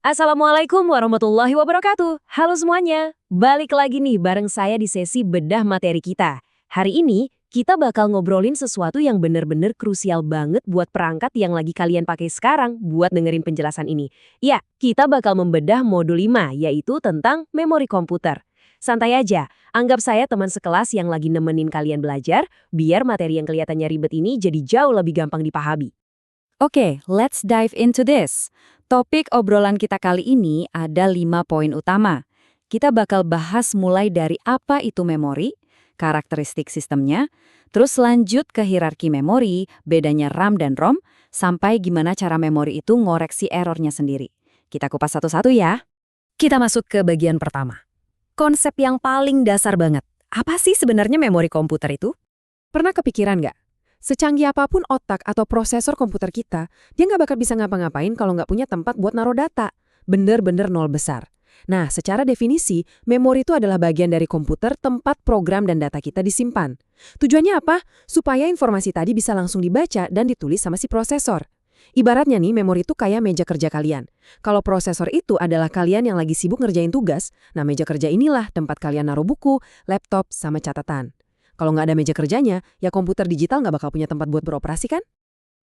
Assalamualaikum warahmatullahi wabarakatuh. Halo semuanya, balik lagi nih bareng saya di sesi bedah materi kita. Hari ini kita bakal ngobrolin sesuatu yang bener-bener krusial banget buat perangkat yang lagi kalian pakai sekarang buat dengerin penjelasan ini. Ya, kita bakal membedah modul 5, yaitu tentang memori komputer. Santai aja, anggap saya teman sekelas yang lagi nemenin kalian belajar, biar materi yang kelihatannya ribet ini jadi jauh lebih gampang dipahami. Oke, let's dive into this. Topik obrolan kita kali ini ada 5 poin utama. Kita bakal bahas mulai dari apa itu memori, karakteristik sistemnya, terus lanjut ke hierarki memori, bedanya RAM dan ROM, sampai gimana cara memori itu ngoreksi errornya sendiri. Kita kupas satu-satu ya. Kita masuk ke bagian pertama. Konsep yang paling dasar banget. Apa sih sebenarnya memori komputer itu? Pernah kepikiran nggak? Secanggih apapun otak atau prosesor komputer kita, dia nggak bakal bisa ngapa-ngapain kalau nggak punya tempat buat naruh data. Bener-bener nol besar. Nah, secara definisi, memori itu adalah bagian dari komputer tempat program dan data kita disimpan. Tujuannya apa? Supaya informasi tadi bisa langsung dibaca dan ditulis sama si prosesor. Ibaratnya nih, memori itu kayak meja kerja kalian. Kalau prosesor itu adalah kalian yang lagi sibuk ngerjain tugas, nah meja kerja inilah tempat kalian naruh buku, laptop, sama catatan. Kalau nggak ada meja kerjanya, ya komputer digital nggak bakal punya tempat buat beroperasi kan?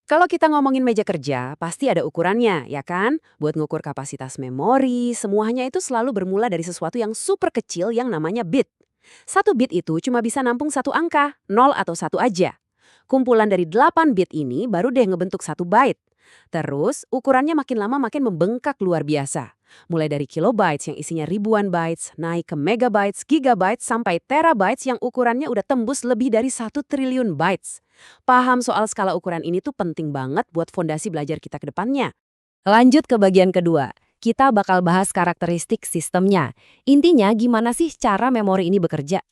Kalau kita ngomongin meja kerja, pasti ada ukurannya, ya kan? Buat ngukur kapasitas memori, semuanya itu selalu bermula dari sesuatu yang super kecil yang namanya bit. Satu bit itu cuma bisa nampung satu angka, 0 atau 1 aja. Kumpulan dari 8 bit ini baru deh ngebentuk 1 byte. Terus, ukurannya makin lama makin membengkak luar biasa. Mulai dari kilobytes yang isinya ribuan bytes, naik ke megabytes, gigabytes, sampai terabytes yang ukurannya udah tembus lebih dari 1 triliun bytes. Paham soal skala ukuran ini tuh penting banget buat fondasi belajar kita ke depannya. Lanjut ke bagian kedua. Kita bakal bahas karakteristik sistemnya. Intinya gimana sih cara memori ini bekerja?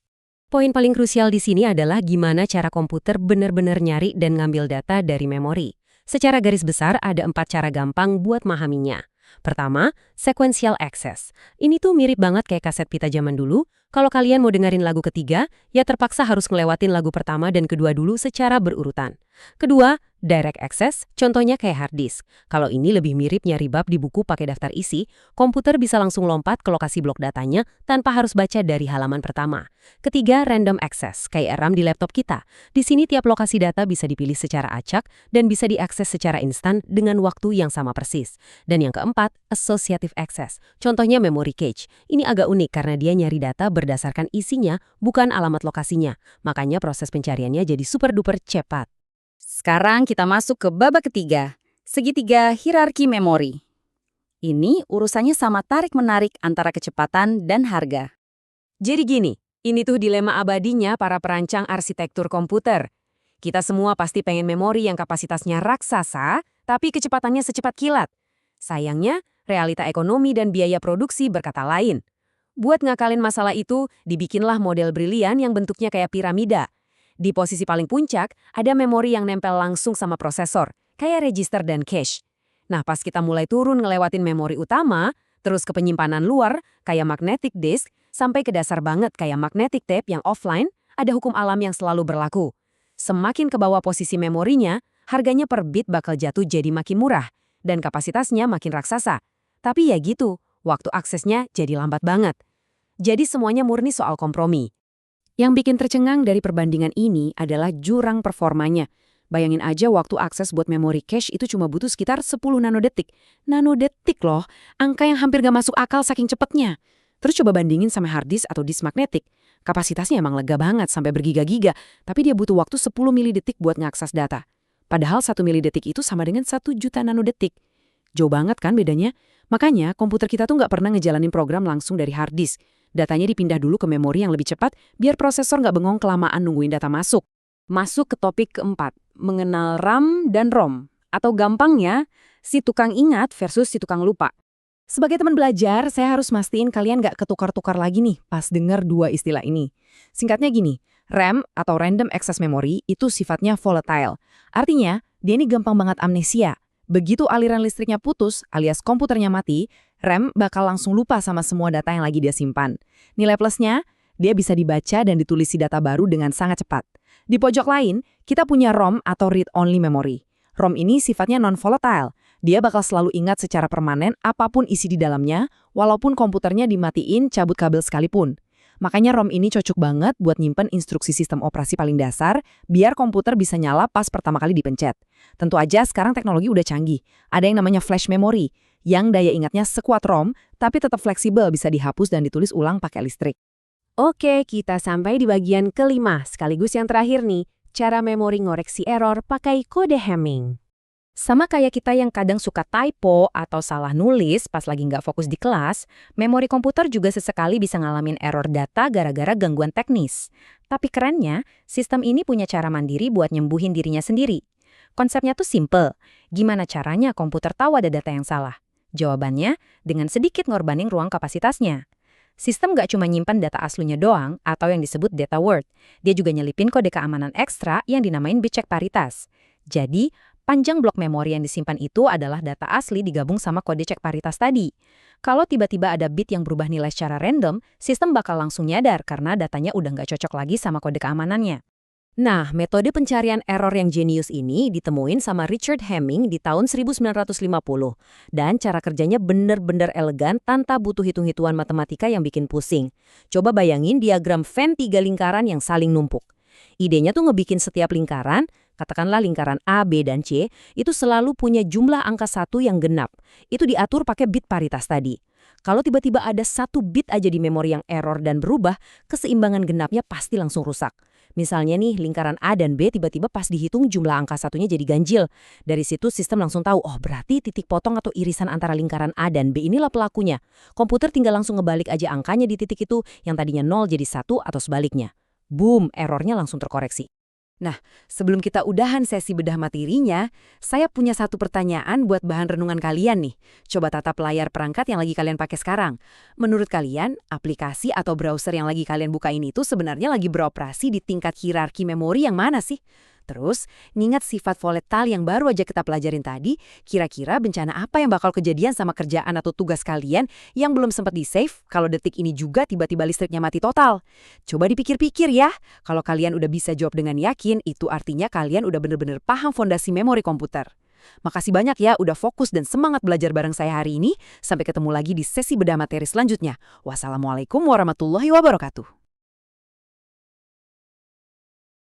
Poin paling krusial di sini adalah gimana cara komputer benar-benar nyari dan ngambil data dari memori. Secara garis besar ada 4 cara gampang buat memahaminya. Pertama, sequential access. Ini tuh mirip banget kayak kaset pita zaman dulu. Kalau kalian mau dengerin lagu ketiga, ya terpaksa harus ngelewatin lagu pertama dan kedua dulu secara berurutan. Kedua, direct access, contohnya kayak hard disk. Kalau ini lebih mirip nyari bab di buku pakai daftar isi, komputer bisa langsung lompat ke lokasi blok datanya tanpa harus baca dari halaman pertama. Ketiga, random access, kayak RAM di laptop kita. Di sini tiap lokasi data bisa dipilih secara acak dan bisa diakses secara instan dengan waktu yang sama persis. Dan yang keempat, associative access, contohnya memory cache. Ini agak unik karena dia nyari data berdasarkan isinya, bukan alamat lokasinya. Makanya proses pencariannya jadi super-duper cepat. Sekarang kita masuk ke babak ketiga, segitiga hierarki memori. Ini urusannya sama tarik-menarik antara kecepatan dan harga. Jadi gini, ini tuh dilema abadinya para perancang arsitektur komputer. Kita semua pasti pengen memori yang kapasitasnya raksasa, tapi kecepatannya secepat kilat. Sayangnya, realita ekonomi dan biaya produksi berkata lain. Buat ngakalin masalah itu, dibikinlah model brilian yang bentuknya kayak piramida. Di posisi paling puncak, ada memori yang nempel langsung sama prosesor, kayak register dan cache. Nah, pas kita mulai turun ngelewatin memori utama, terus ke penyimpanan luar, kayak magnetic disk, sampai ke dasar banget kayak magnetic tape yang offline, ada hukum alam yang selalu berlaku. Semakin ke bawah posisi memorinya, harganya per bit bakal jatuh jadi makin murah, dan kapasitasnya makin raksasa. Tapi ya gitu, waktu aksesnya jadi lambat banget. Jadi semuanya murni soal kompromi. Yang bikin tercengang dari perbandingan ini adalah jurang performanya. Bayangin aja waktu akses buat memori cache itu cuma butuh sekitar 10 nanodetik. Nanodetik loh, angka yang hampir gak masuk akal saking cepetnya. Terus coba bandingin sama hard disk atau disk magnetik. Kapasitasnya emang lega banget sampai bergiga-giga, tapi dia butuh waktu 10 milidetik buat ngakses data. Padahal 1 milidetik itu sama dengan 1 juta nanodetik. Jauh banget kan bedanya? Makanya komputer kita tuh nggak pernah ngejalanin program langsung dari hard disk. Datanya dipindah dulu ke memori yang lebih cepat biar prosesor nggak bengong kelamaan nungguin data masuk. Masuk ke topik keempat, mengenal RAM dan ROM. Atau gampangnya, si tukang ingat versus si tukang lupa. Sebagai teman belajar, saya harus mastiin kalian nggak ketukar-tukar lagi nih pas dengar dua istilah ini. Singkatnya gini, RAM atau Random Access Memory itu sifatnya volatile. Artinya, dia ini gampang banget amnesia. Begitu aliran listriknya putus alias komputernya mati, RAM bakal langsung lupa sama semua data yang lagi dia simpan. Nilai plusnya, dia bisa dibaca dan ditulisi data baru dengan sangat cepat. Di pojok lain, kita punya ROM atau read-only memory. ROM ini sifatnya non-volatile. Dia bakal selalu ingat secara permanen apapun isi di dalamnya, walaupun komputernya dimatiin, cabut kabel sekalipun. Makanya ROM ini cocok banget buat nyimpen instruksi sistem operasi paling dasar, biar komputer bisa nyala pas pertama kali dipencet. Tentu aja sekarang teknologi udah canggih. Ada yang namanya flash memory, yang daya ingatnya sekuat ROM, tapi tetap fleksibel, bisa dihapus dan ditulis ulang pakai listrik. Oke, kita sampai di bagian kelima, sekaligus yang terakhir nih, cara memori ngoreksi error pakai kode Hamming. Sama kayak kita yang kadang suka typo atau salah nulis pas lagi nggak fokus di kelas, memori komputer juga sesekali bisa ngalamin error data gara-gara gangguan teknis. Tapi kerennya, sistem ini punya cara mandiri buat nyembuhin dirinya sendiri. Konsepnya tuh simple. Gimana caranya komputer tahu ada data yang salah? Jawabannya, dengan sedikit ngorbanin ruang kapasitasnya. Sistem nggak cuma nyimpan data aslinya doang atau yang disebut data word. Dia juga nyelipin kode keamanan ekstra yang dinamain bit check paritas. Jadi, panjang blok memori yang disimpan itu adalah data asli digabung sama kode cek paritas tadi. Kalau tiba-tiba ada bit yang berubah nilai secara random, sistem bakal langsung nyadar karena datanya udah nggak cocok lagi sama kode keamanannya. Nah, metode pencarian error yang jenius ini ditemuin sama Richard Hamming di tahun 1950. Dan cara kerjanya bener-bener elegan tanpa butuh hitung-hitungan matematika yang bikin pusing. Coba bayangin diagram Venn 3 lingkaran yang saling numpuk. Idenya tuh ngebikin setiap lingkaran, katakanlah lingkaran A, B, dan C, itu selalu punya jumlah angka 1 yang genap. Itu diatur pakai bit paritas tadi. Kalau tiba-tiba ada 1 bit aja di memori yang error dan berubah, keseimbangan genapnya pasti langsung rusak. Misalnya nih, lingkaran A dan B tiba-tiba pas dihitung jumlah angka satunya jadi ganjil. Dari situ sistem langsung tahu, oh berarti titik potong atau irisan antara lingkaran A dan B inilah pelakunya. Komputer tinggal langsung ngebalik aja angkanya di titik itu, yang tadinya 0 jadi 1 atau sebaliknya. Boom, errornya langsung terkoreksi. Nah, sebelum kita udahan sesi bedah materinya, saya punya satu pertanyaan buat bahan renungan kalian nih. Coba tatap layar perangkat yang lagi kalian pakai sekarang. Menurut kalian, aplikasi atau browser yang lagi kalian buka ini tuh sebenarnya lagi beroperasi di tingkat hierarki memori yang mana sih? Terus, ngingat sifat volatile yang baru aja kita pelajarin tadi, kira-kira bencana apa yang bakal kejadian sama kerjaan atau tugas kalian yang belum sempat di-save kalau detik ini juga tiba-tiba listriknya mati total? Coba dipikir-pikir ya. Kalau kalian udah bisa jawab dengan yakin, itu artinya kalian udah bener-bener paham fondasi memori komputer. Makasih banyak ya udah fokus dan semangat belajar bareng saya hari ini. Sampai ketemu lagi di sesi bedah materi selanjutnya. Wassalamualaikum warahmatullahi wabarakatuh.